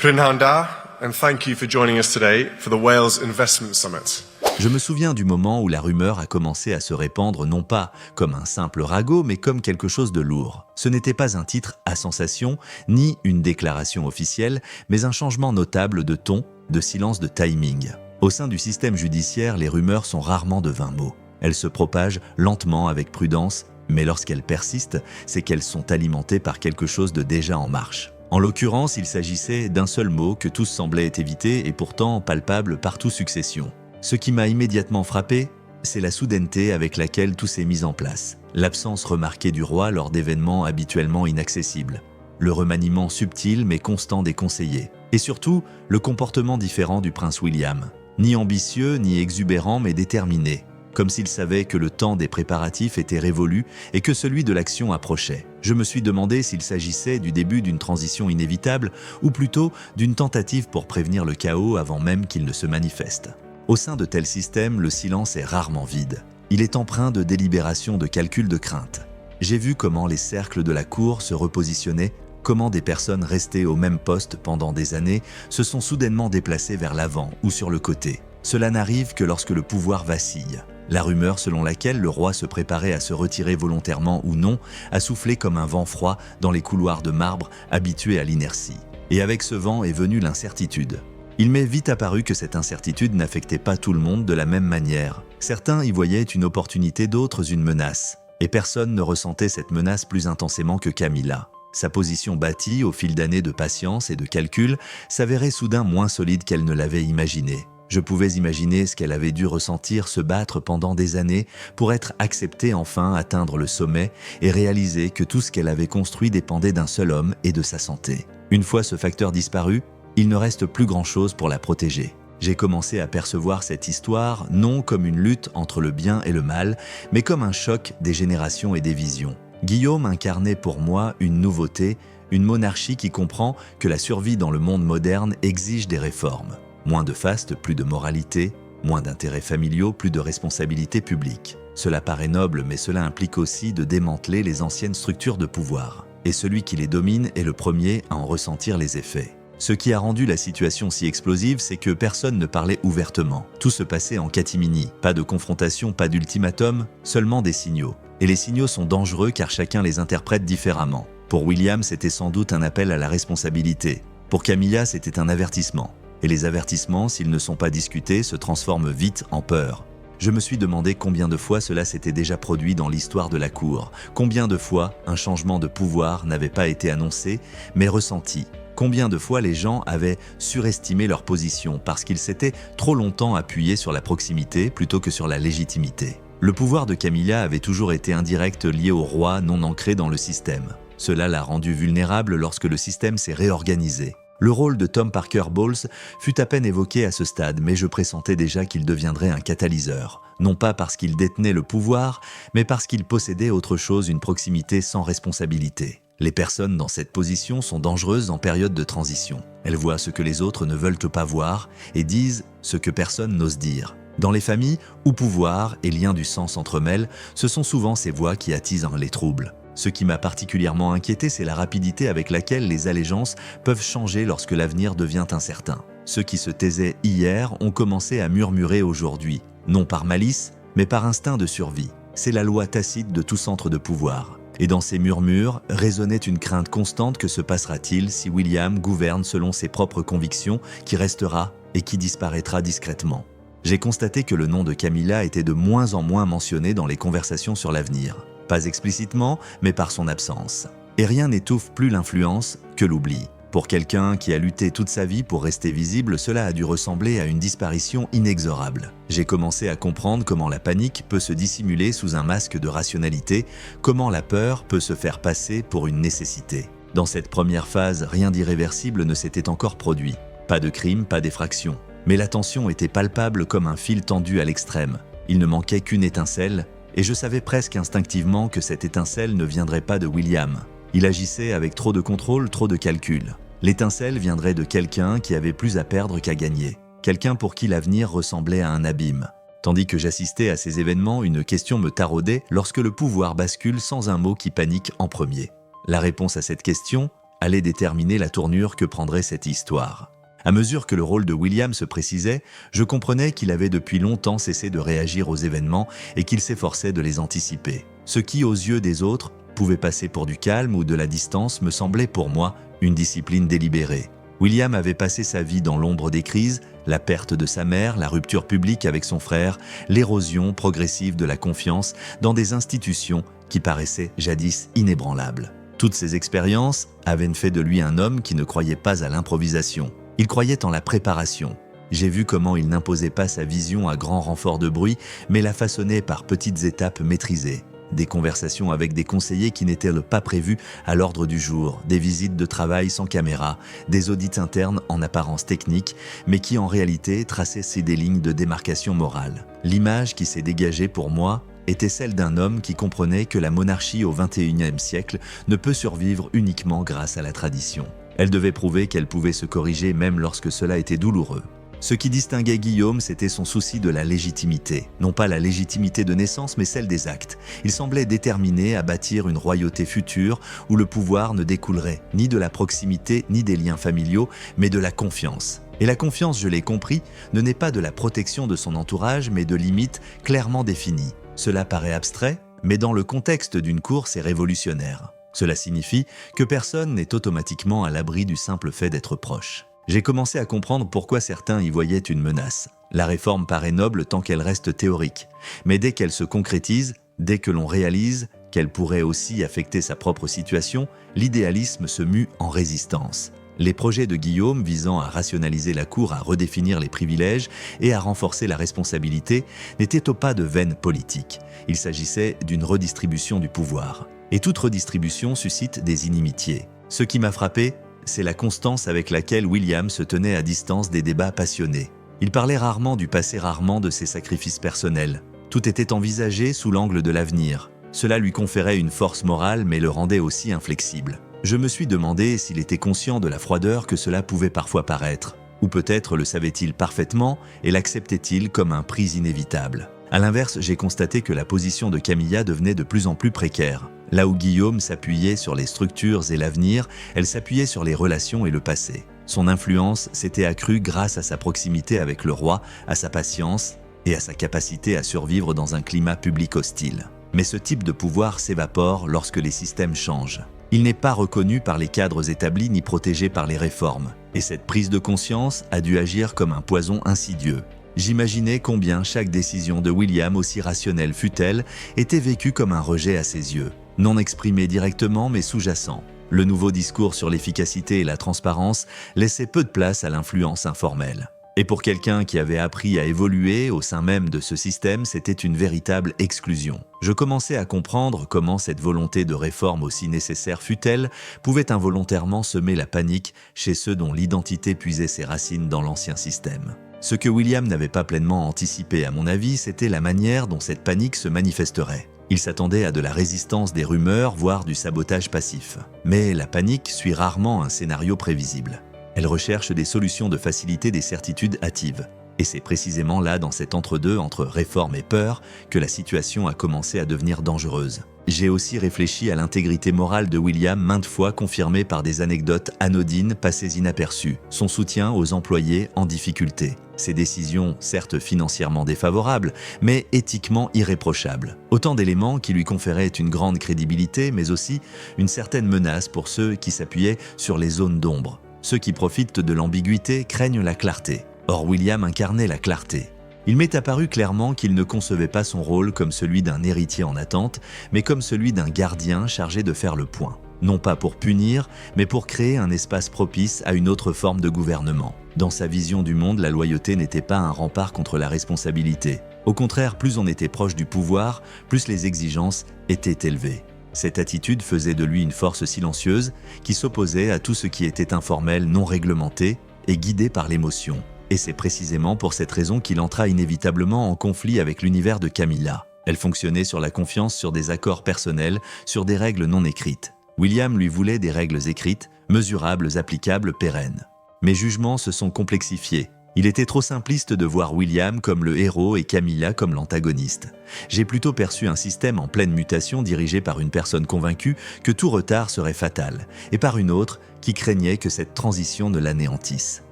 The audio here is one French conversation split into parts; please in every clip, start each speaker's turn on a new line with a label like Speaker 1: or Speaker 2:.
Speaker 1: Prinanda, and thank you for joining us today for the Wales Investment Summit.
Speaker 2: Je me souviens du moment où la rumeur a commencé à se répandre non pas comme un simple ragot, mais comme quelque chose de lourd. Ce n'était pas un titre à sensation, ni une déclaration officielle, mais un changement notable de ton, de silence, de timing. Au sein du système judiciaire, les rumeurs sont rarement de 20 mots. Elles se propagent lentement avec prudence, mais lorsqu'elles persistent, c'est qu'elles sont alimentées par quelque chose de déjà en marche. En l'occurrence, il s'agissait d'un seul mot que tous semblaient éviter et pourtant palpable partout succession. Ce qui m'a immédiatement frappé, c'est la soudaineté avec laquelle tout s'est mis en place. L'absence remarquée du roi lors d'événements habituellement inaccessibles. Le remaniement subtil mais constant des conseillers. Et surtout, le comportement différent du prince William. Ni ambitieux, ni exubérant, mais déterminé. Comme s'il savait que le temps des préparatifs était révolu et que celui de l'action approchait. Je me suis demandé s'il s'agissait du début d'une transition inévitable ou plutôt d'une tentative pour prévenir le chaos avant même qu'il ne se manifeste. Au sein de tels systèmes, le silence est rarement vide. Il est empreint de délibération, de calcul, de crainte. J'ai vu comment les cercles de la cour se repositionnaient, comment des personnes restées au même poste pendant des années se sont soudainement déplacées vers l'avant ou sur le côté. Cela n'arrive que lorsque le pouvoir vacille. La rumeur selon laquelle le roi se préparait à se retirer volontairement ou non a soufflé comme un vent froid dans les couloirs de marbre habitués à l'inertie. Et avec ce vent est venue l'incertitude. Il m'est vite apparu que cette incertitude n'affectait pas tout le monde de la même manière. Certains y voyaient une opportunité, d'autres une menace. Et personne ne ressentait cette menace plus intensément que Camilla. Sa position bâtie au fil d'années de patience et de calcul s'avérait soudain moins solide qu'elle ne l'avait imaginé. Je pouvais imaginer ce qu'elle avait dû ressentir, se battre pendant des années pour être acceptée enfin, atteindre le sommet et réaliser que tout ce qu'elle avait construit dépendait d'un seul homme et de sa santé. Une fois ce facteur disparu, il ne reste plus grand-chose pour la protéger. J'ai commencé à percevoir cette histoire non comme une lutte entre le bien et le mal, mais comme un choc des générations et des visions. Guillaume incarnait pour moi une nouveauté, une monarchie qui comprend que la survie dans le monde moderne exige des réformes. Moins de faste, plus de moralité, moins d'intérêts familiaux, plus de responsabilités publiques. Cela paraît noble, mais cela implique aussi de démanteler les anciennes structures de pouvoir. Et celui qui les domine est le premier à en ressentir les effets. Ce qui a rendu la situation si explosive, c'est que personne ne parlait ouvertement. Tout se passait en catimini. Pas de confrontation, pas d'ultimatum, seulement des signaux. Et les signaux sont dangereux car chacun les interprète différemment. Pour William, c'était sans doute un appel à la responsabilité. Pour Camilla, c'était un avertissement. Et les avertissements, s'ils ne sont pas discutés, se transforment vite en peur. Je me suis demandé combien de fois cela s'était déjà produit dans l'histoire de la cour. Combien de fois un changement de pouvoir n'avait pas été annoncé, mais ressenti. Combien de fois les gens avaient surestimé leur position parce qu'ils s'étaient trop longtemps appuyés sur la proximité plutôt que sur la légitimité. Le pouvoir de Camilla avait toujours été indirect, lié au roi, non ancré dans le système. Cela l'a rendu vulnérable lorsque le système s'est réorganisé. Le rôle de Tom Parker Bowles fut à peine évoqué à ce stade, mais je pressentais déjà qu'il deviendrait un catalyseur. Non pas parce qu'il détenait le pouvoir, mais parce qu'il possédait autre chose, une proximité sans responsabilité. Les personnes dans cette position sont dangereuses en période de transition. Elles voient ce que les autres ne veulent pas voir et disent ce que personne n'ose dire. Dans les familles où pouvoir et lien du sang s'entremêlent, ce sont souvent ces voix qui attisent les troubles. Ce qui m'a particulièrement inquiété, c'est la rapidité avec laquelle les allégeances peuvent changer lorsque l'avenir devient incertain. Ceux qui se taisaient hier ont commencé à murmurer aujourd'hui, non par malice, mais par instinct de survie. C'est la loi tacite de tout centre de pouvoir. Et dans ces murmures résonnait une crainte constante: que se passera-t-il si William gouverne selon ses propres convictions, qui restera et qui disparaîtra discrètement. J'ai constaté que le nom de Camilla était de moins en moins mentionné dans les conversations sur l'avenir. Pas explicitement, mais par son absence. Et rien n'étouffe plus l'influence que l'oubli. Pour quelqu'un qui a lutté toute sa vie pour rester visible, cela a dû ressembler à une disparition inexorable. J'ai commencé à comprendre comment la panique peut se dissimuler sous un masque de rationalité, comment la peur peut se faire passer pour une nécessité. Dans cette première phase, rien d'irréversible ne s'était encore produit. Pas de crime, pas d'effraction. Mais la tension était palpable comme un fil tendu à l'extrême. Il ne manquait qu'une étincelle, et je savais presque instinctivement que cette étincelle ne viendrait pas de William. Il agissait avec trop de contrôle, trop de calcul. L'étincelle viendrait de quelqu'un qui avait plus à perdre qu'à gagner. Quelqu'un pour qui l'avenir ressemblait à un abîme. Tandis que j'assistais à ces événements, une question me taraudait: lorsque le pouvoir bascule sans un mot, qui panique en premier? La réponse à cette question, allait déterminer la tournure que prendrait cette histoire. À mesure que le rôle de William se précisait, je comprenais qu'il avait depuis longtemps cessé de réagir aux événements et qu'il s'efforçait de les anticiper. Ce qui, aux yeux des autres, pouvait passer pour du calme ou de la distance me semblait pour moi une discipline délibérée. William avait passé sa vie dans l'ombre des crises, la perte de sa mère, la rupture publique avec son frère, l'érosion progressive de la confiance dans des institutions qui paraissaient jadis inébranlables. Toutes ces expériences avaient fait de lui un homme qui ne croyait pas à l'improvisation. Il croyait en la préparation. J'ai vu comment il n'imposait pas sa vision à grand renfort de bruit, mais la façonnait par petites étapes maîtrisées. Des conversations avec des conseillers qui n'étaient pas prévus à l'ordre du jour, des visites de travail sans caméra, des audits internes en apparence technique, mais qui en réalité traçaient des lignes de démarcation morale. L'image qui s'est dégagée pour moi était celle d'un homme qui comprenait que la monarchie au XXIe siècle ne peut survivre uniquement grâce à la tradition. Elle devait prouver qu'elle pouvait se corriger même lorsque cela était douloureux. Ce qui distinguait Guillaume, c'était son souci de la légitimité. Non pas la légitimité de naissance, mais celle des actes. Il semblait déterminé à bâtir une royauté future où le pouvoir ne découlerait ni de la proximité ni des liens familiaux, mais de la confiance. Et la confiance, je l'ai compris, ne naît pas de la protection de son entourage, mais de limites clairement définies. Cela paraît abstrait, mais dans le contexte d'une cour, c'est révolutionnaire. Cela signifie que personne n'est automatiquement à l'abri du simple fait d'être proche. J'ai commencé à comprendre pourquoi certains y voyaient une menace. La réforme paraît noble tant qu'elle reste théorique, mais dès qu'elle se concrétise, dès que l'on réalise qu'elle pourrait aussi affecter sa propre situation, l'idéalisme se mue en résistance. Les projets de Guillaume visant à rationaliser la cour, à redéfinir les privilèges et à renforcer la responsabilité n'étaient au pas de veine politique. Il s'agissait d'une redistribution du pouvoir. Et toute redistribution suscite des inimitiés. Ce qui m'a frappé, c'est la constance avec laquelle William se tenait à distance des débats passionnés. Il parlait rarement du passé, rarement de ses sacrifices personnels. Tout était envisagé sous l'angle de l'avenir. Cela lui conférait une force morale mais le rendait aussi inflexible. Je me suis demandé s'il était conscient de la froideur que cela pouvait parfois paraître. Ou peut-être le savait-il parfaitement et l'acceptait-il comme un prix inévitable. A l'inverse, j'ai constaté que la position de Camilla devenait de plus en plus précaire. Là où Guillaume s'appuyait sur les structures et l'avenir, elle s'appuyait sur les relations et le passé. Son influence s'était accrue grâce à sa proximité avec le roi, à sa patience et à sa capacité à survivre dans un climat public hostile. Mais ce type de pouvoir s'évapore lorsque les systèmes changent. Il n'est pas reconnu par les cadres établis ni protégé par les réformes. Et cette prise de conscience a dû agir comme un poison insidieux. J'imaginais combien chaque décision de William, aussi rationnelle fût-elle, était vécue comme un rejet à ses yeux. Non exprimé directement mais sous-jacent. Le nouveau discours sur l'efficacité et la transparence laissait peu de place à l'influence informelle. Et pour quelqu'un qui avait appris à évoluer au sein même de ce système, c'était une véritable exclusion. Je commençais à comprendre comment cette volonté de réforme, aussi nécessaire fût-elle, pouvait involontairement semer la panique chez ceux dont l'identité puisait ses racines dans l'ancien système. Ce que William n'avait pas pleinement anticipé, à mon avis, c'était la manière dont cette panique se manifesterait. Il s'attendait à de la résistance des rumeurs, voire du sabotage passif. Mais la panique suit rarement un scénario prévisible. Elle recherche des solutions de faciliter des certitudes hâtives. Et c'est précisément là, dans cet entre-deux, entre réforme et peur, que la situation a commencé à devenir dangereuse. J'ai aussi réfléchi à l'intégrité morale de William, maintes fois confirmée par des anecdotes anodines passées inaperçues, son soutien aux employés en difficulté, ses décisions certes financièrement défavorables, mais éthiquement irréprochables. Autant d'éléments qui lui conféraient une grande crédibilité, mais aussi une certaine menace pour ceux qui s'appuyaient sur les zones d'ombre. Ceux qui profitent de l'ambiguïté craignent la clarté. Or, William incarnait la clarté. Il m'est apparu clairement qu'il ne concevait pas son rôle comme celui d'un héritier en attente, mais comme celui d'un gardien chargé de faire le point. Non pas pour punir, mais pour créer un espace propice à une autre forme de gouvernement. Dans sa vision du monde, la loyauté n'était pas un rempart contre la responsabilité. Au contraire, plus on était proche du pouvoir, plus les exigences étaient élevées. Cette attitude faisait de lui une force silencieuse qui s'opposait à tout ce qui était informel, non réglementé et guidé par l'émotion. Et c'est précisément pour cette raison qu'il entra inévitablement en conflit avec l'univers de Camilla. Elle fonctionnait sur la confiance, sur des accords personnels, sur des règles non écrites. William lui voulait des règles écrites, mesurables, applicables, pérennes. Mes jugements se sont complexifiés. Il était trop simpliste de voir William comme le héros et Camilla comme l'antagoniste. J'ai plutôt perçu un système en pleine mutation dirigé par une personne convaincue que tout retard serait fatal, et par une autre qui craignait que cette transition ne l'anéantisse.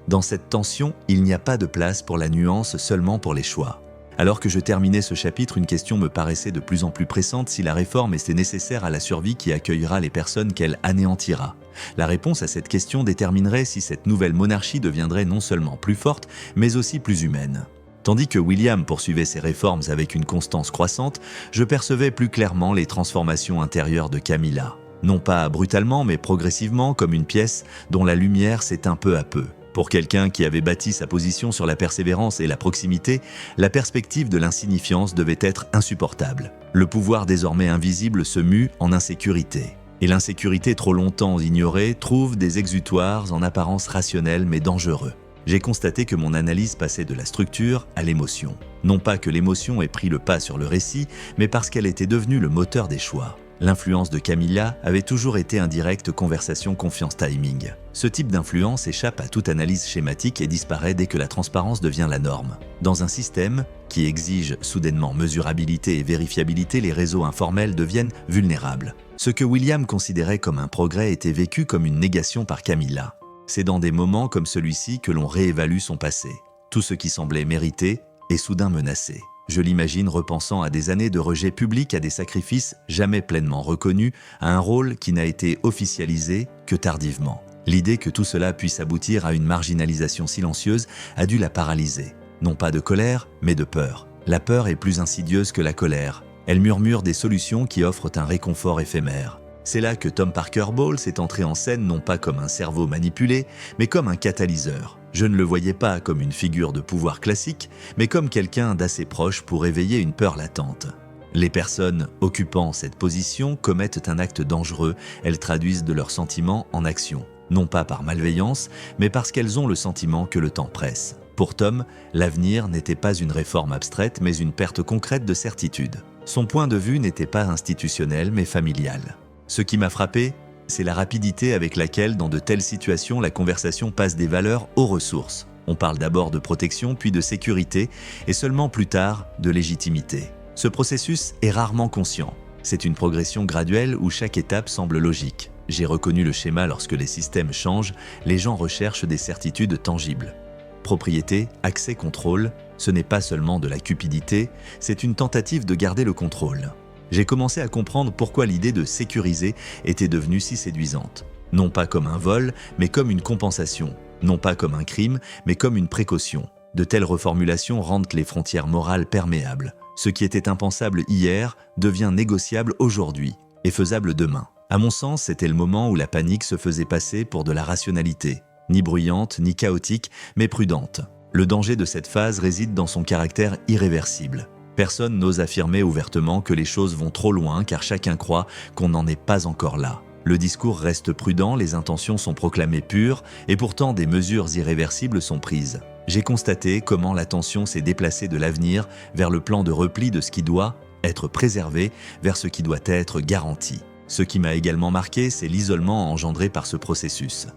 Speaker 2: Dans cette tension, il n'y a pas de place pour la nuance, seulement pour les choix. Alors que je terminais ce chapitre, une question me paraissait de plus en plus pressante: si la réforme était nécessaire à la survie qui accueillera les personnes qu'elle anéantira. La réponse à cette question déterminerait si cette nouvelle monarchie deviendrait non seulement plus forte, mais aussi plus humaine. Tandis que William poursuivait ses réformes avec une constance croissante, je percevais plus clairement les transformations intérieures de Camilla. Non pas brutalement, mais progressivement, comme une pièce dont la lumière s'éteint peu à peu. Pour quelqu'un qui avait bâti sa position sur la persévérance et la proximité, la perspective de l'insignifiance devait être insupportable. Le pouvoir désormais invisible se mue en insécurité. Et l'insécurité trop longtemps ignorée trouve des exutoires en apparence rationnels mais dangereux. J'ai constaté que mon analyse passait de la structure à l'émotion. Non pas que l'émotion ait pris le pas sur le récit, mais parce qu'elle était devenue le moteur des choix. L'influence de Camilla avait toujours été indirecte: conversation, confiance, timing. Ce type d'influence échappe à toute analyse schématique et disparaît dès que la transparence devient la norme. Dans un système qui exige soudainement mesurabilité et vérifiabilité, les réseaux informels deviennent vulnérables. Ce que William considérait comme un progrès était vécu comme une négation par Camilla. C'est dans des moments comme celui-ci que l'on réévalue son passé. Tout ce qui semblait mérité est soudain menacé. Je l'imagine repensant à des années de rejet public, à des sacrifices jamais pleinement reconnus, à un rôle qui n'a été officialisé que tardivement. L'idée que tout cela puisse aboutir à une marginalisation silencieuse a dû la paralyser. Non pas de colère, mais de peur. La peur est plus insidieuse que la colère. Elle murmure des solutions qui offrent un réconfort éphémère. C'est là que Tom Parker Bowles est entré en scène non pas comme un cerveau manipulé, mais comme un catalyseur. Je ne le voyais pas comme une figure de pouvoir classique, mais comme quelqu'un d'assez proche pour éveiller une peur latente. Les personnes occupant cette position commettent un acte dangereux, elles traduisent de leurs sentiments en action. Non pas par malveillance, mais parce qu'elles ont le sentiment que le temps presse. Pour Tom, l'avenir n'était pas une réforme abstraite, mais une perte concrète de certitude. Son point de vue n'était pas institutionnel, mais familial. Ce qui m'a frappé, c'est la rapidité avec laquelle, dans de telles situations, la conversation passe des valeurs aux ressources. On parle d'abord de protection, puis de sécurité, et seulement plus tard, de légitimité. Ce processus est rarement conscient. C'est une progression graduelle où chaque étape semble logique. J'ai reconnu le schéma: lorsque les systèmes changent, les gens recherchent des certitudes tangibles. Propriété, accès, contrôle, ce n'est pas seulement de la cupidité, c'est une tentative de garder le contrôle. J'ai commencé à comprendre pourquoi l'idée de sécuriser était devenue si séduisante. Non pas comme un vol, mais comme une compensation. Non pas comme un crime, mais comme une précaution. De telles reformulations rendent les frontières morales perméables. Ce qui était impensable hier devient négociable aujourd'hui et faisable demain. À mon sens, c'était le moment où la panique se faisait passer pour de la rationalité. Ni bruyante, ni chaotique, mais prudente. Le danger de cette phase réside dans son caractère irréversible. Personne n'ose affirmer ouvertement que les choses vont trop loin car chacun croit qu'on n'en est pas encore là. Le discours reste prudent, les intentions sont proclamées pures et pourtant des mesures irréversibles sont prises. J'ai constaté comment l'attention s'est déplacée de l'avenir vers le plan de repli de ce qui doit être préservé vers ce qui doit être garanti. Ce qui m'a également marqué, c'est l'isolement engendré par ce processus.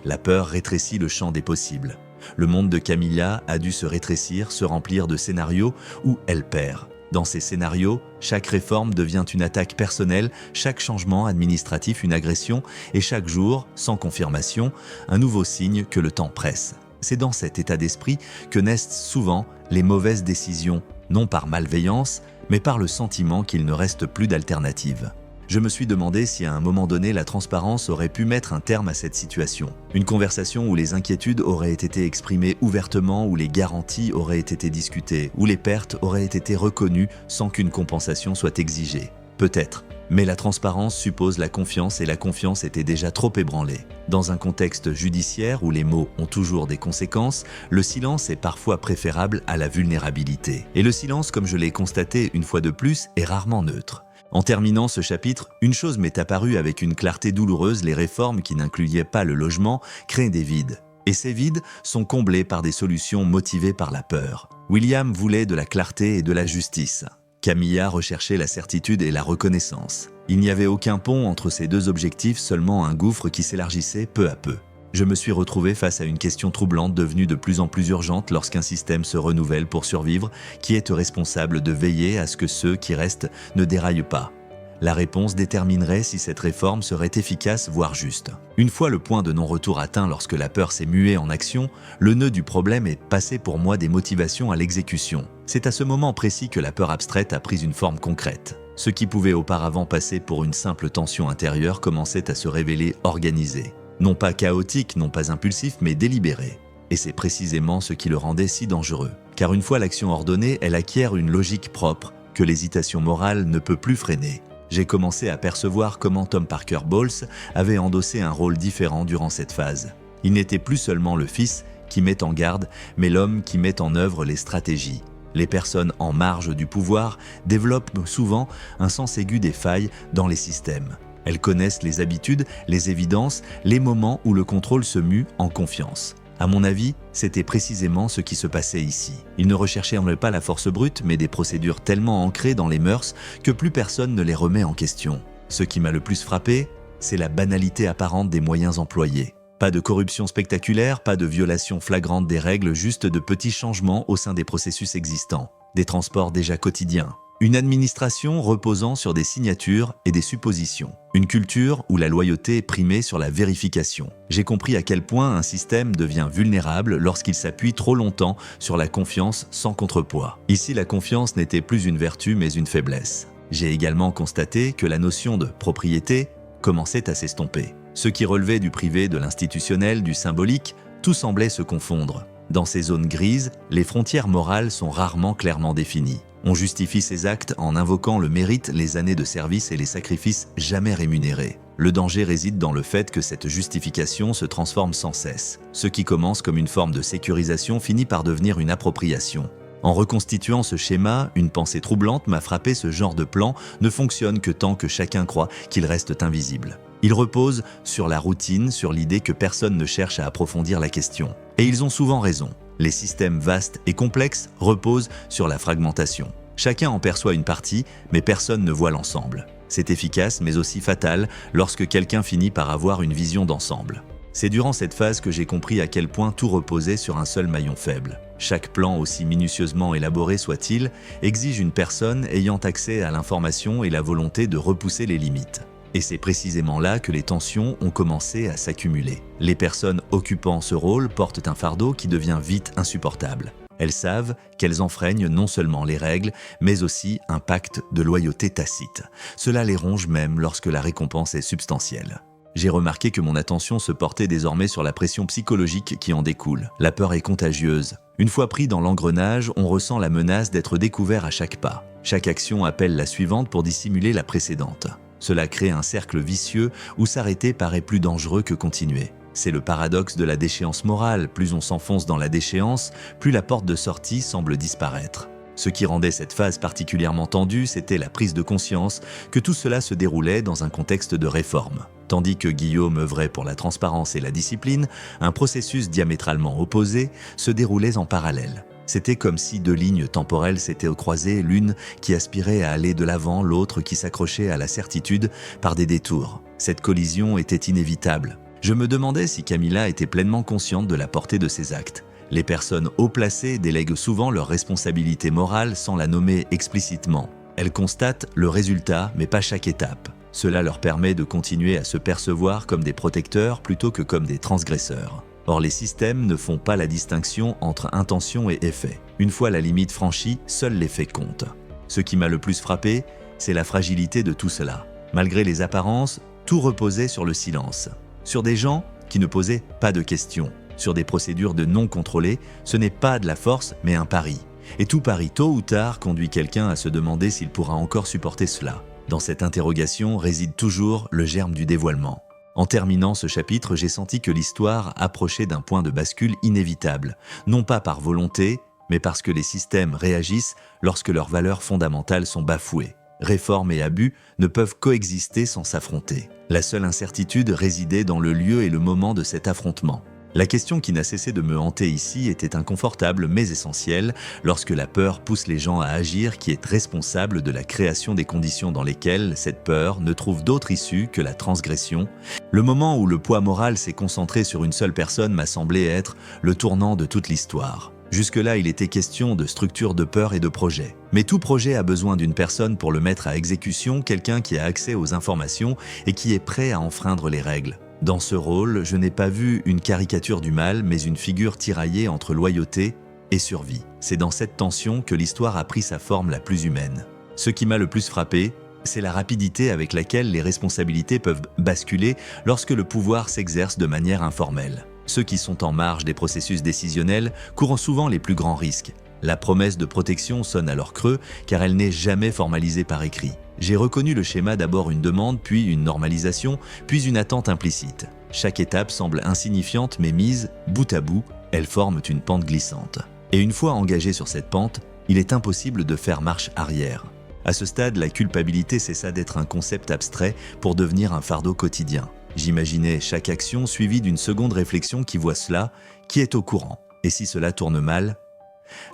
Speaker 2: La peur rétrécit le champ des possibles. Le monde de Camilla a dû se rétrécir, se remplir de scénarios où elle perd. Dans ces scénarios, chaque réforme devient une attaque personnelle, chaque changement administratif une agression, et chaque jour, sans confirmation, un nouveau signe que le temps presse. C'est dans cet état d'esprit que naissent souvent les mauvaises décisions, non par malveillance, mais par le sentiment qu'il ne reste plus d'alternative. Je me suis demandé si à un moment donné la transparence aurait pu mettre un terme à cette situation. Une conversation où les inquiétudes auraient été exprimées ouvertement, où les garanties auraient été discutées, où les pertes auraient été reconnues sans qu'une compensation soit exigée. Peut-être. Mais la transparence suppose la confiance et la confiance était déjà trop ébranlée. Dans un contexte judiciaire où les mots ont toujours des conséquences, le silence est parfois préférable à la vulnérabilité. Et le silence, comme je l'ai constaté une fois de plus, est rarement neutre. En terminant ce chapitre, une chose m'est apparue avec une clarté douloureuse: les réformes qui n'incluaient pas le logement créent des vides. Et ces vides sont comblés par des solutions motivées par la peur. William voulait de la clarté et de la justice. Camilla recherchait la certitude et la reconnaissance. Il n'y avait aucun pont entre ces deux objectifs, seulement un gouffre qui s'élargissait peu à peu. Je me suis retrouvé face à une question troublante devenue de plus en plus urgente lorsqu'un système se renouvelle pour survivre. Qui est responsable de veiller à ce que ceux qui restent ne déraillent pas? La réponse déterminerait si cette réforme serait efficace, voire juste. Une fois le point de non-retour atteint lorsque la peur s'est muée en action, le nœud du problème est passé pour moi des motivations à l'exécution. C'est à ce moment précis que la peur abstraite a pris une forme concrète. Ce qui pouvait auparavant passer pour une simple tension intérieure commençait à se révéler organisé. Non pas chaotique, non pas impulsif, mais délibéré. Et c'est précisément ce qui le rendait si dangereux. Car une fois l'action ordonnée, elle acquiert une logique propre que l'hésitation morale ne peut plus freiner. J'ai commencé à percevoir comment Tom Parker Bowles avait endossé un rôle différent durant cette phase. Il n'était plus seulement le fils qui met en garde, mais l'homme qui met en œuvre les stratégies. Les personnes en marge du pouvoir développent souvent un sens aigu des failles dans les systèmes. Elles connaissent les habitudes, les évidences, les moments où le contrôle se mue en confiance. À mon avis, c'était précisément ce qui se passait ici. Ils ne recherchaient pas la force brute, mais des procédures tellement ancrées dans les mœurs que plus personne ne les remet en question. Ce qui m'a le plus frappé, c'est la banalité apparente des moyens employés. Pas de corruption spectaculaire, pas de violation flagrante des règles, juste de petits changements au sein des processus existants, des transports déjà quotidiens. Une administration reposant sur des signatures et des suppositions. Une culture où la loyauté est primée sur la vérification. J'ai compris à quel point un système devient vulnérable lorsqu'il s'appuie trop longtemps sur la confiance sans contrepoids. Ici, la confiance n'était plus une vertu mais une faiblesse. J'ai également constaté que la notion de propriété commençait à s'estomper. Ce qui relevait du privé, de l'institutionnel, du symbolique, tout semblait se confondre. Dans ces zones grises, les frontières morales sont rarement clairement définies. On justifie ses actes en invoquant le mérite, les années de service et les sacrifices jamais rémunérés. Le danger réside dans le fait que cette justification se transforme sans cesse. Ce qui commence comme une forme de sécurisation finit par devenir une appropriation. En reconstituant ce schéma, une pensée troublante m'a frappé: ce genre de plan ne fonctionne que tant que chacun croit qu'il reste invisible. Il repose sur la routine, sur l'idée que personne ne cherche à approfondir la question. Et ils ont souvent raison. Les systèmes vastes et complexes reposent sur la fragmentation. Chacun en perçoit une partie, mais personne ne voit l'ensemble. C'est efficace, mais aussi fatal lorsque quelqu'un finit par avoir une vision d'ensemble. C'est durant cette phase que j'ai compris à quel point tout reposait sur un seul maillon faible. Chaque plan, aussi minutieusement élaboré soit-il, exige une personne ayant accès à l'information et la volonté de repousser les limites. Et c'est précisément là que les tensions ont commencé à s'accumuler. Les personnes occupant ce rôle portent un fardeau qui devient vite insupportable. Elles savent qu'elles enfreignent non seulement les règles, mais aussi un pacte de loyauté tacite. Cela les ronge même lorsque la récompense est substantielle. J'ai remarqué que mon attention se portait désormais sur la pression psychologique qui en découle. La peur est contagieuse. Une fois pris dans l'engrenage, on ressent la menace d'être découvert à chaque pas. Chaque action appelle la suivante pour dissimuler la précédente. Cela crée un cercle vicieux où s'arrêter paraît plus dangereux que continuer. C'est le paradoxe de la déchéance morale. Plus on s'enfonce dans la déchéance, plus la porte de sortie semble disparaître. Ce qui rendait cette phase particulièrement tendue, c'était la prise de conscience que tout cela se déroulait dans un contexte de réforme. Tandis que Guillaume œuvrait pour la transparence et la discipline, un processus diamétralement opposé se déroulait en parallèle. C'était comme si deux lignes temporelles s'étaient croisées, l'une qui aspirait à aller de l'avant, l'autre qui s'accrochait à la certitude par des détours. Cette collision était inévitable. Je me demandais si Camilla était pleinement consciente de la portée de ses actes. Les personnes haut placées délèguent souvent leur responsabilité morale sans la nommer explicitement. Elles constatent le résultat, mais pas chaque étape. Cela leur permet de continuer à se percevoir comme des protecteurs plutôt que comme des transgresseurs. Or, les systèmes ne font pas la distinction entre intention et effet. Une fois la limite franchie, seul l'effet compte. Ce qui m'a le plus frappé, c'est la fragilité de tout cela. Malgré les apparences, tout reposait sur le silence. Sur des gens qui ne posaient pas de questions. Sur des procédures de non contrôlées, ce n'est pas de la force, mais un pari. Et tout pari, tôt ou tard, conduit quelqu'un à se demander s'il pourra encore supporter cela. Dans cette interrogation réside toujours le germe du dévoilement. En terminant ce chapitre, j'ai senti que l'histoire approchait d'un point de bascule inévitable, non pas par volonté, mais parce que les systèmes réagissent lorsque leurs valeurs fondamentales sont bafouées. Réforme et abus ne peuvent coexister sans s'affronter. La seule incertitude résidait dans le lieu et le moment de cet affrontement. La question qui n'a cessé de me hanter ici était inconfortable mais essentielle lorsque la peur pousse les gens à agir, qui est responsable de la création des conditions dans lesquelles cette peur ne trouve d'autre issue que la transgression. Le moment où le poids moral s'est concentré sur une seule personne m'a semblé être le tournant de toute l'histoire. Jusque-là, il était question de structure de peur et de projet. Mais tout projet a besoin d'une personne pour le mettre à exécution, quelqu'un qui a accès aux informations et qui est prêt à enfreindre les règles. Dans ce rôle, je n'ai pas vu une caricature du mal, mais une figure tiraillée entre loyauté et survie. C'est dans cette tension que l'histoire a pris sa forme la plus humaine. Ce qui m'a le plus frappé, c'est la rapidité avec laquelle les responsabilités peuvent basculer lorsque le pouvoir s'exerce de manière informelle. Ceux qui sont en marge des processus décisionnels courent souvent les plus grands risques. La promesse de protection sonne alors creux car elle n'est jamais formalisée par écrit. J'ai reconnu le schéma, d'abord une demande, puis une normalisation, puis une attente implicite. Chaque étape semble insignifiante mais mise bout à bout, elles forment une pente glissante. Et une fois engagé sur cette pente, il est impossible de faire marche arrière. À ce stade, la culpabilité cessa d'être un concept abstrait pour devenir un fardeau quotidien. J'imaginais chaque action suivie d'une seconde réflexion qui voit cela, qui est au courant. Et si cela tourne mal?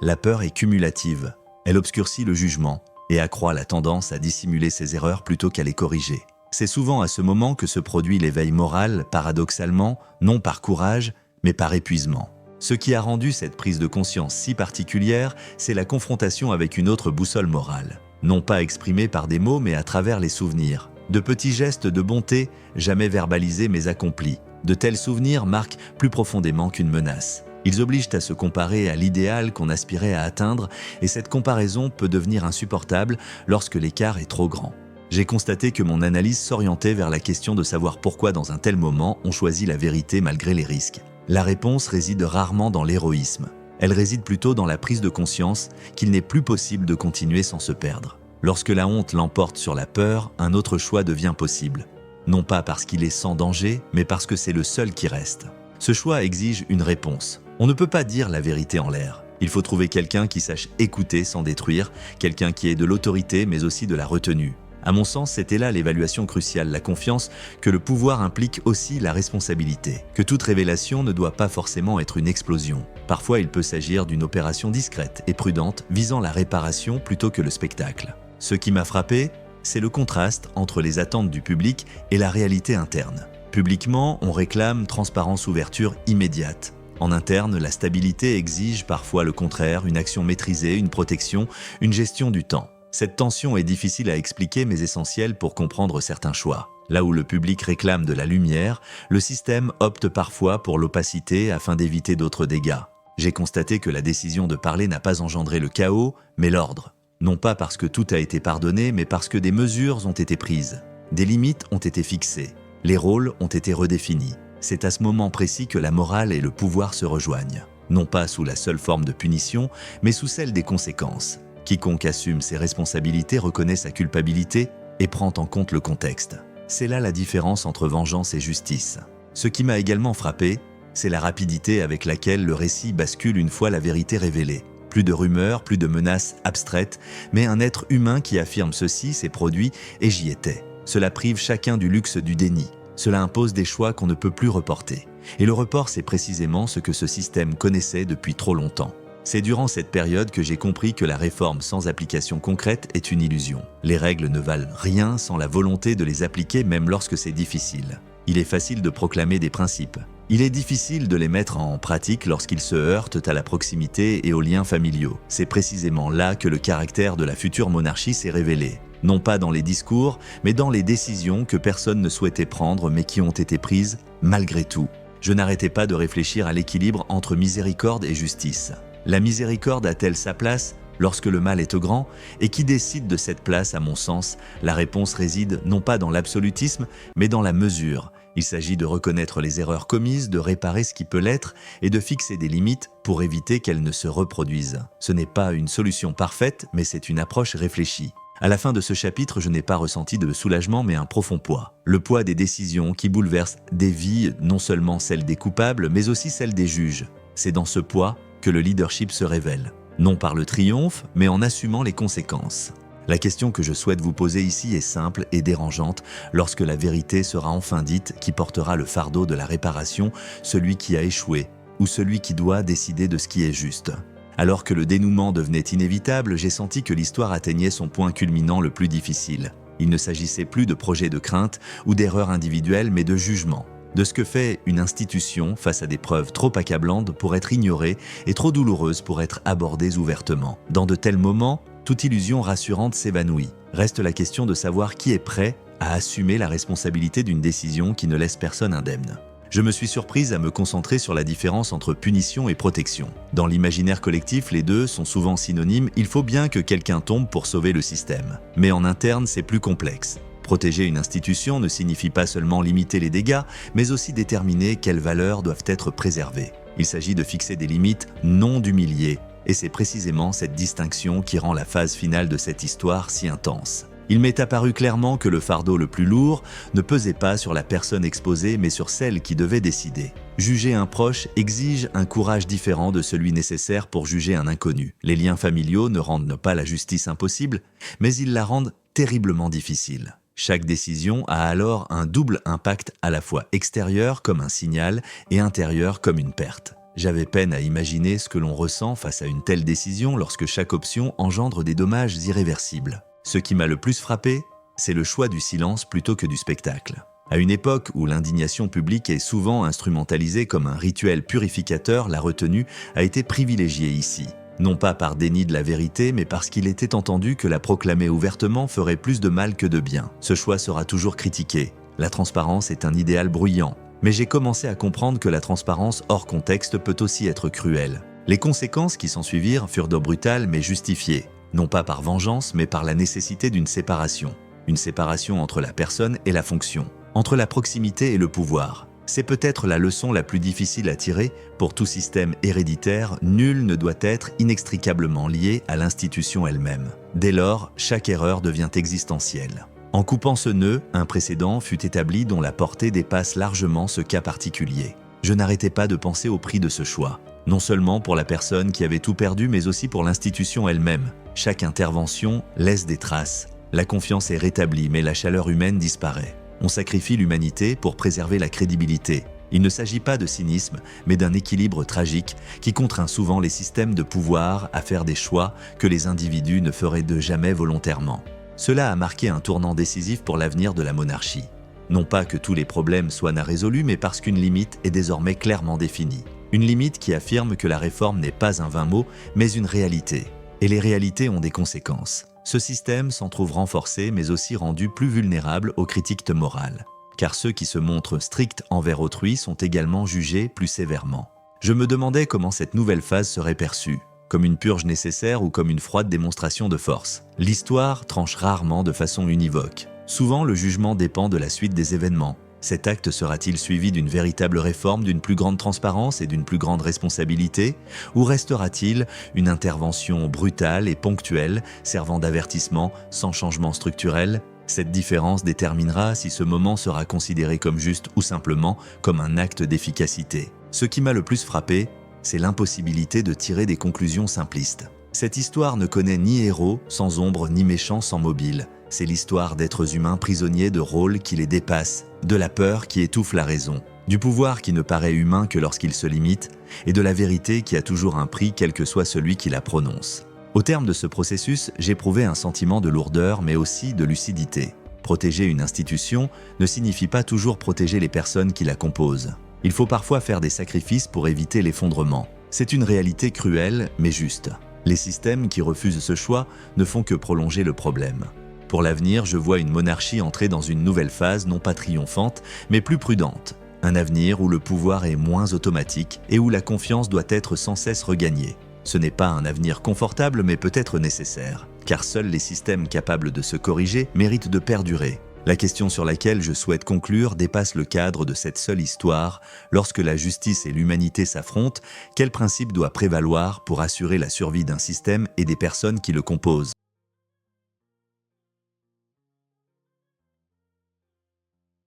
Speaker 2: La peur est cumulative. Elle obscurcit le jugement et accroît la tendance à dissimuler ses erreurs plutôt qu'à les corriger. C'est souvent à ce moment que se produit l'éveil moral, paradoxalement, non par courage, mais par épuisement. Ce qui a rendu cette prise de conscience si particulière, c'est la confrontation avec une autre boussole morale. Non pas exprimée par des mots, mais à travers les souvenirs. De petits gestes de bonté, jamais verbalisés mais accomplis. De tels souvenirs marquent plus profondément qu'une menace. Ils obligent à se comparer à l'idéal qu'on aspirait à atteindre, et cette comparaison peut devenir insupportable lorsque l'écart est trop grand. J'ai constaté que mon analyse s'orientait vers la question de savoir pourquoi dans un tel moment on choisit la vérité malgré les risques. La réponse réside rarement dans l'héroïsme. Elle réside plutôt dans la prise de conscience qu'il n'est plus possible de continuer sans se perdre. Lorsque la honte l'emporte sur la peur, un autre choix devient possible. Non pas parce qu'il est sans danger, mais parce que c'est le seul qui reste. Ce choix exige une réponse. On ne peut pas dire la vérité en l'air. Il faut trouver quelqu'un qui sache écouter sans détruire, quelqu'un qui ait de l'autorité mais aussi de la retenue. À mon sens, c'était là l'évaluation cruciale, la confiance que le pouvoir implique aussi la responsabilité. Que toute révélation ne doit pas forcément être une explosion. Parfois, il peut s'agir d'une opération discrète et prudente visant la réparation plutôt que le spectacle. Ce qui m'a frappé, c'est le contraste entre les attentes du public et la réalité interne. Publiquement, on réclame transparence, ouverture immédiate. En interne, la stabilité exige parfois le contraire, une action maîtrisée, une protection, une gestion du temps. Cette tension est difficile à expliquer mais essentielle pour comprendre certains choix. Là où le public réclame de la lumière, le système opte parfois pour l'opacité afin d'éviter d'autres dégâts. J'ai constaté que la décision de parler n'a pas engendré le chaos, mais l'ordre. Non pas parce que tout a été pardonné, mais parce que des mesures ont été prises. Des limites ont été fixées. Les rôles ont été redéfinis. C'est à ce moment précis que la morale et le pouvoir se rejoignent. Non pas sous la seule forme de punition, mais sous celle des conséquences. Quiconque assume ses responsabilités reconnaît sa culpabilité et prend en compte le contexte. C'est là la différence entre vengeance et justice. Ce qui m'a également frappé, c'est la rapidité avec laquelle le récit bascule une fois la vérité révélée. Plus de rumeurs, plus de menaces abstraites, mais un être humain qui affirme ceci s'est produit et j'y étais. Cela prive chacun du luxe du déni. Cela impose des choix qu'on ne peut plus reporter. Et le report, c'est précisément ce que ce système connaissait depuis trop longtemps. C'est durant cette période que j'ai compris que la réforme sans application concrète est une illusion. Les règles ne valent rien sans la volonté de les appliquer même lorsque c'est difficile. Il est facile de proclamer des principes. Il est difficile de les mettre en pratique lorsqu'ils se heurtent à la proximité et aux liens familiaux. C'est précisément là que le caractère de la future monarchie s'est révélé. Non pas dans les discours, mais dans les décisions que personne ne souhaitait prendre mais qui ont été prises malgré tout. Je n'arrêtais pas de réfléchir à l'équilibre entre miséricorde et justice. La miséricorde a-t-elle sa place lorsque le mal est grand? Et qui décide de cette place, à mon sens? La réponse réside non pas dans l'absolutisme, mais dans la mesure. Il s'agit de reconnaître les erreurs commises, de réparer ce qui peut l'être et de fixer des limites pour éviter qu'elles ne se reproduisent. Ce n'est pas une solution parfaite, mais c'est une approche réfléchie. À la fin de ce chapitre, je n'ai pas ressenti de soulagement, mais un profond poids. Le poids des décisions qui bouleversent des vies, non seulement celles des coupables, mais aussi celles des juges. C'est dans ce poids que le leadership se révèle. Non par le triomphe, mais en assumant les conséquences. La question que je souhaite vous poser ici est simple et dérangeante lorsque la vérité sera enfin dite, qui portera le fardeau de la réparation, celui qui a échoué ou celui qui doit décider de ce qui est juste. Alors que le dénouement devenait inévitable, j'ai senti que l'histoire atteignait son point culminant le plus difficile. Il ne s'agissait plus de projets de crainte ou d'erreurs individuelles, mais de jugement. De ce que fait une institution face à des preuves trop accablantes pour être ignorées et trop douloureuses pour être abordées ouvertement. Dans de tels moments, toute illusion rassurante s'évanouit. Reste la question de savoir qui est prêt à assumer la responsabilité d'une décision qui ne laisse personne indemne. Je me suis surprise à me concentrer sur la différence entre punition et protection. Dans l'imaginaire collectif, les deux sont souvent synonymes, il faut bien que quelqu'un tombe pour sauver le système. Mais en interne, c'est plus complexe. Protéger une institution ne signifie pas seulement limiter les dégâts, mais aussi déterminer quelles valeurs doivent être préservées. Il s'agit de fixer des limites, non d'humilier, et c'est précisément cette distinction qui rend la phase finale de cette histoire si intense. Il m'est apparu clairement que le fardeau le plus lourd ne pesait pas sur la personne exposée, mais sur celle qui devait décider. Juger un proche exige un courage différent de celui nécessaire pour juger un inconnu. Les liens familiaux ne rendent pas la justice impossible, mais ils la rendent terriblement difficile. Chaque décision a alors un double impact, à la fois extérieur comme un signal et intérieur comme une perte. J'avais peine à imaginer ce que l'on ressent face à une telle décision lorsque chaque option engendre des dommages irréversibles. Ce qui m'a le plus frappé, c'est le choix du silence plutôt que du spectacle. À une époque où l'indignation publique est souvent instrumentalisée comme un rituel purificateur, la retenue a été privilégiée ici. Non pas par déni de la vérité, mais parce qu'il était entendu que la proclamer ouvertement ferait plus de mal que de bien. Ce choix sera toujours critiqué. La transparence est un idéal bruyant. Mais j'ai commencé à comprendre que la transparence hors contexte peut aussi être cruelle. Les conséquences qui s'ensuivirent furent brutales mais justifiées. Non pas par vengeance, mais par la nécessité d'une séparation. Une séparation entre la personne et la fonction, entre la proximité et le pouvoir. C'est peut-être la leçon la plus difficile à tirer. Pour tout système héréditaire, nul ne doit être inextricablement lié à l'institution elle-même. Dès lors, chaque erreur devient existentielle. En coupant ce nœud, un précédent fut établi dont la portée dépasse largement ce cas particulier. Je n'arrêtais pas de penser au prix de ce choix. Non seulement pour la personne qui avait tout perdu, mais aussi pour l'institution elle-même. Chaque intervention laisse des traces. La confiance est rétablie, mais la chaleur humaine disparaît. On sacrifie l'humanité pour préserver la crédibilité. Il ne s'agit pas de cynisme, mais d'un équilibre tragique qui contraint souvent les systèmes de pouvoir à faire des choix que les individus ne feraient de jamais volontairement. Cela a marqué un tournant décisif pour l'avenir de la monarchie. Non pas que tous les problèmes soient résolus, mais parce qu'une limite est désormais clairement définie. Une limite qui affirme que la réforme n'est pas un vain mot, mais une réalité. Et les réalités ont des conséquences. Ce système s'en trouve renforcé, mais aussi rendu plus vulnérable aux critiques morales. Car ceux qui se montrent stricts envers autrui sont également jugés plus sévèrement. Je me demandais comment cette nouvelle phase serait perçue. Comme une purge nécessaire ou comme une froide démonstration de force. L'histoire tranche rarement de façon univoque. Souvent, le jugement dépend de la suite des événements. Cet acte sera-t-il suivi d'une véritable réforme, d'une plus grande transparence et d'une plus grande responsabilité? Ou restera-t-il une intervention brutale et ponctuelle, servant d'avertissement sans changement structurel? Cette différence déterminera si ce moment sera considéré comme juste ou simplement comme un acte d'efficacité. Ce qui m'a le plus frappé, c'est l'impossibilité de tirer des conclusions simplistes. Cette histoire ne connaît ni héros sans ombre ni méchants sans mobile. C'est l'histoire d'êtres humains prisonniers de rôles qui les dépassent, de la peur qui étouffe la raison, du pouvoir qui ne paraît humain que lorsqu'il se limite, et de la vérité qui a toujours un prix quel que soit celui qui la prononce. Au terme de ce processus, j'éprouvais un sentiment de lourdeur mais aussi de lucidité. Protéger une institution ne signifie pas toujours protéger les personnes qui la composent. Il faut parfois faire des sacrifices pour éviter l'effondrement. C'est une réalité cruelle mais juste. Les systèmes qui refusent ce choix ne font que prolonger le problème. Pour l'avenir, je vois une monarchie entrer dans une nouvelle phase non pas triomphante, mais plus prudente. Un avenir où le pouvoir est moins automatique et où la confiance doit être sans cesse regagnée. Ce n'est pas un avenir confortable, mais peut-être nécessaire, car seuls les systèmes capables de se corriger méritent de perdurer. La question sur laquelle je souhaite conclure dépasse le cadre de cette seule histoire. Lorsque la justice et l'humanité s'affrontent, quel principe doit prévaloir pour assurer la survie d'un système et des personnes qui le composent ?